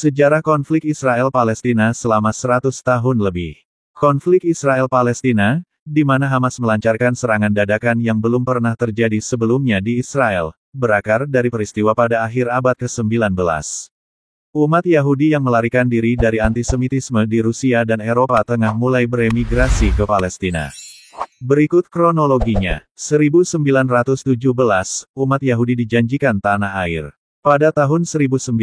Sejarah konflik Israel-Palestina selama 100 tahun lebih. Konflik Israel-Palestina, di mana Hamas melancarkan serangan dadakan yang belum pernah terjadi sebelumnya di Israel, berakar dari peristiwa pada akhir abad ke-19. Umat Yahudi yang melarikan diri dari antisemitisme di Rusia dan Eropa Tengah mulai beremigrasi ke Palestina. Berikut kronologinya. 1917, umat Yahudi dijanjikan tanah air. Pada tahun 1917,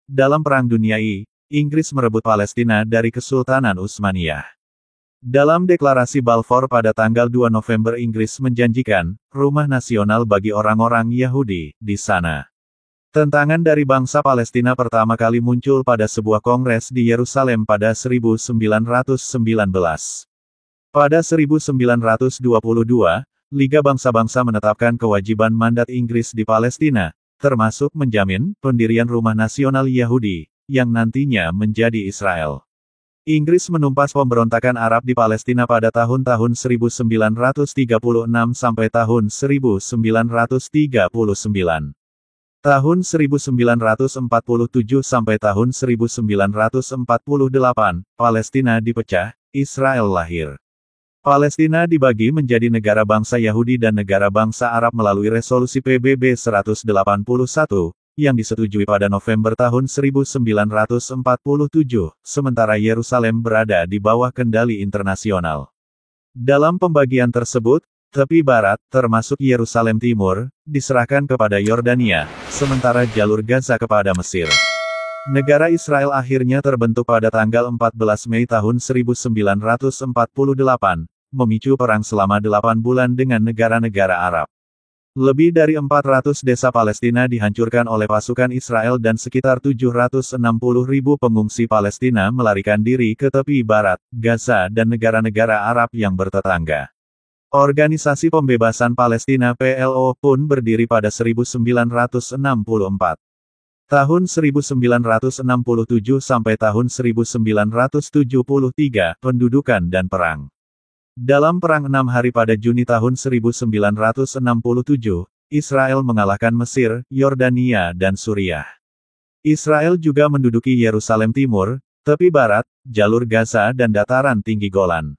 dalam Perang Dunia I, Inggris merebut Palestina dari Kesultanan Utsmaniyah. Dalam deklarasi Balfour pada tanggal 2 November Inggris menjanjikan, rumah nasional bagi orang-orang Yahudi, di sana. Tentangan dari bangsa Palestina pertama kali muncul pada sebuah kongres di Yerusalem pada 1919. Pada 1922, Liga Bangsa-Bangsa menetapkan kewajiban mandat Inggris di Palestina, termasuk menjamin pendirian rumah nasional Yahudi, yang nantinya menjadi Israel. Inggris menumpas pemberontakan Arab di Palestina pada tahun-tahun 1936 sampai tahun 1939. Tahun 1947 sampai tahun 1948, Palestina dipecah, Israel lahir. Palestina dibagi menjadi negara bangsa Yahudi dan negara bangsa Arab melalui resolusi PBB 181, yang disetujui pada November tahun 1947, sementara Yerusalem berada di bawah kendali internasional. Dalam pembagian tersebut, tepi barat, termasuk Yerusalem Timur, diserahkan kepada Yordania, sementara jalur Gaza kepada Mesir. Negara Israel akhirnya terbentuk pada tanggal 14 Mei tahun 1948, memicu perang selama 8 bulan dengan negara-negara Arab. Lebih dari 400 desa Palestina dihancurkan oleh pasukan Israel dan sekitar 760.000 pengungsi Palestina melarikan diri ke tepi barat, Gaza dan negara-negara Arab yang bertetangga. Organisasi Pembebasan Palestina PLO pun berdiri pada 1964. Tahun 1967 sampai tahun 1973, pendudukan dan perang. Dalam Perang 6 Hari pada Juni tahun 1967, Israel mengalahkan Mesir, Yordania dan Suriah. Israel juga menduduki Yerusalem Timur, tepi barat, jalur Gaza dan dataran tinggi Golan.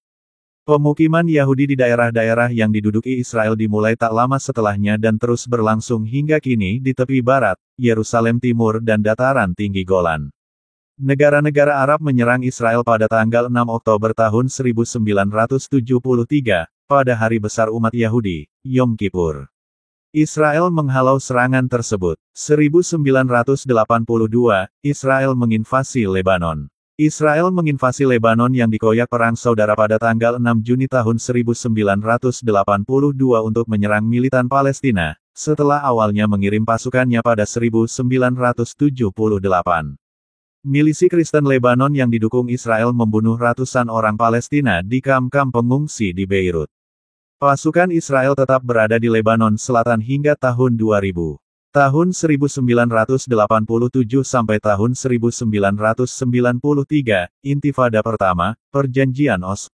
Pemukiman Yahudi di daerah-daerah yang diduduki Israel dimulai tak lama setelahnya dan terus berlangsung hingga kini di tepi barat, Yerusalem Timur dan dataran tinggi Golan. Negara-negara Arab menyerang Israel pada tanggal 6 Oktober tahun 1973, pada hari besar umat Yahudi, Yom Kippur. Israel menghalau serangan tersebut. 1982, Israel menginvasi Lebanon. Israel menginvasi Lebanon yang dikoyak Perang Saudara pada tanggal 6 Juni tahun 1982 untuk menyerang militan Palestina, setelah awalnya mengirim pasukannya pada 1978. Milisi Kristen Lebanon yang didukung Israel membunuh ratusan orang Palestina di kamp-kamp pengungsi di Beirut. Pasukan Israel tetap berada di Lebanon Selatan hingga tahun 2000. Tahun 1987 sampai tahun 1993, Intifada pertama, Perjanjian Oslo.